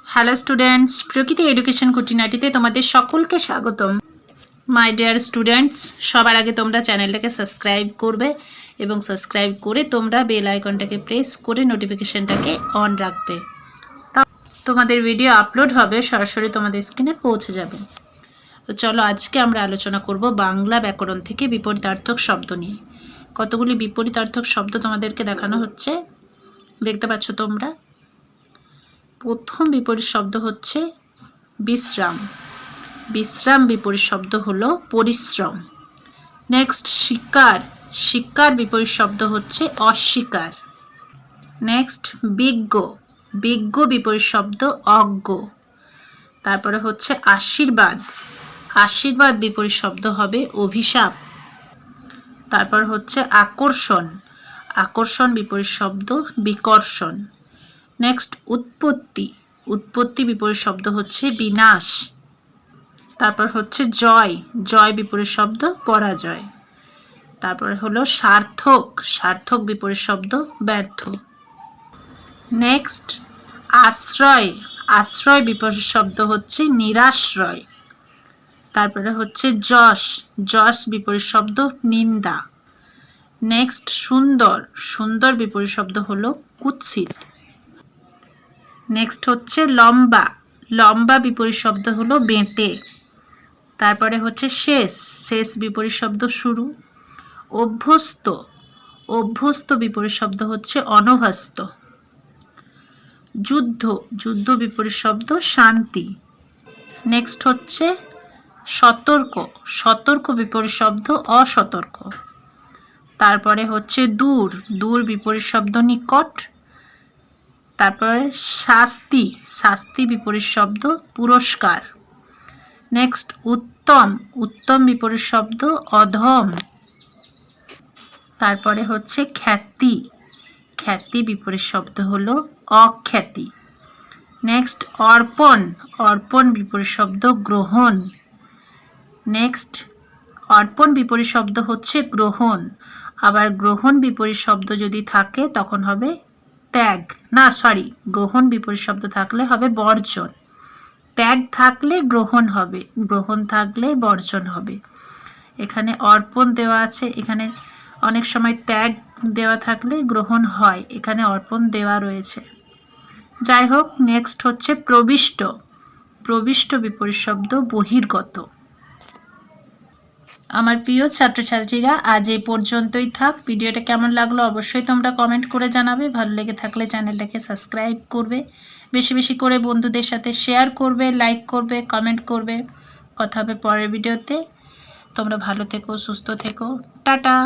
Hello students, প্রকৃতি education খুঁটিনাটিতে তোমাদের সকলকে স্বাগতম। মাই ডিয়ার স্টুডেন্টস, সবার আগে তোমরা চ্যানেলটাকে সাবস্ক্রাইব করবে এবং সাবস্ক্রাইব করে তোমরা বেল আইকনটাকে প্রেস করে নোটিফিকেশনটাকে অন রাখবে। তোমাদের ভিডিও আপলোড হবে সরাসরি তোমাদের স্ক্রিনে পৌঁছে যাবে। তো চলো আজকে আমরা আলোচনা করব বাংলা ব্যাকরণ থেকে বিপরীতার্থক শব্দ নিয়ে। কতগুলি বিপরীতার্থক শব্দ তোমাদেরকে দেখানো হচ্ছে, দেখতে পাচ্ছ তোমরা। প্রথম বিপরীত শব্দ হচ্ছে বিশ্রাম। বিশ্রাম বিপরীত শব্দ হলো পরিশ্রম। নেক্সট শিকার। শিকার বিপরীত শব্দ হচ্ছে অস্বীকার। নেক্সট বিজ্ঞ। বিজ্ঞ বিপরীত শব্দ অজ্ঞ। তারপরে হচ্ছে আশীর্বাদ। আশীর্বাদ বিপরীত শব্দ হবে অভিশাপ। তারপর হচ্ছে আকর্ষণ। আকর্ষণ বিপরীত শব্দ বিকর্ষণ। নেক্সট উৎপত্তি। উৎপত্তি বিপরীত শব্দ হচ্ছে বিনাশ। তারপর হচ্ছে জয়। জয় বিপরীত শব্দ পরাজয়। তারপরে হলো সার্থক। সার্থক বিপরীত শব্দ ব্যর্থ। নেক্সট আশ্রয়। আশ্রয় বিপরীত শব্দ হচ্ছে নিরাশ্রয়। তারপরে হচ্ছে যশ। যশ বিপরীত শব্দ নিন্দা। নেক্সট সুন্দর। সুন্দর বিপরীত শব্দ হলো কুৎসিত। নেক্সট হচ্ছে লম্বা। লম্বা বিপরীত শব্দ হলো বেঁটে। তারপরে হচ্ছে শেষ। শেষ বিপরীত শব্দ শুরু। অভ্যস্ত। অভ্যস্ত বিপরীত শব্দ হচ্ছে অনভ্যস্ত। যুদ্ধ। যুদ্ধ বিপরীত শব্দ শান্তি। নেক্সট হচ্ছে সতর্ক। সতর্ক বিপরীত শব্দ অসতর্ক। তারপরে হচ্ছে দূর। দূর বিপরীত শব্দ নিকট। তারপরে শাস্তি। শাস্তি বিপরীত শব্দ পুরস্কার। নেক্সট উত্তম। উত্তম বিপরীত শব্দ অধম। তারপরে হচ্ছে খ্যাতি। খ্যাতি বিপরীত শব্দ হলো অখ্যাতি। নেক্সট অর্পণ। অর্পণ বিপরীত শব্দ গ্রহণ। নেক্সট অর্পণ বিপরীত শব্দ হচ্ছে গ্রহণ। আবার গ্রহণ বিপরীত শব্দ যদি থাকে তখন হবে ত্যাগ। গ্রহণ বিপরীত শব্দ থাকলে হবে বর্জন। ত্যাগ থাকলে গ্রহণ হবে, গ্রহণ থাকলে বর্জন হবে। এখানে অর্পণ দেওয়া আছে, এখানে অনেক সময় ত্যাগ দেওয়া থাকলে গ্রহণ হয়, এখানে অর্পণ দেওয়া রয়েছে। যাই হোক, নেক্সট হচ্ছে প্রবিষ্ট। প্রবিষ্ট বিপরীত শব্দ বহির্গত। আমার প্রিয় ছাত্রছাত্রীরা, আজ এই পর্যন্তই থাক। ভিডিওটা কেমন লাগলো অবশ্যই তোমরা কমেন্ট করে জানাবে। ভালো লেগে থাকলে চ্যানেলটাকে সাবস্ক্রাইব করবে, বেশি বেশি করে বন্ধুদের সাথে শেয়ার করবে, লাইক করবে, কমেন্ট করবে। কথা হবে পরের ভিডিওতে। তোমরা ভালো থেকো, সুস্থ থেকো। টাটা।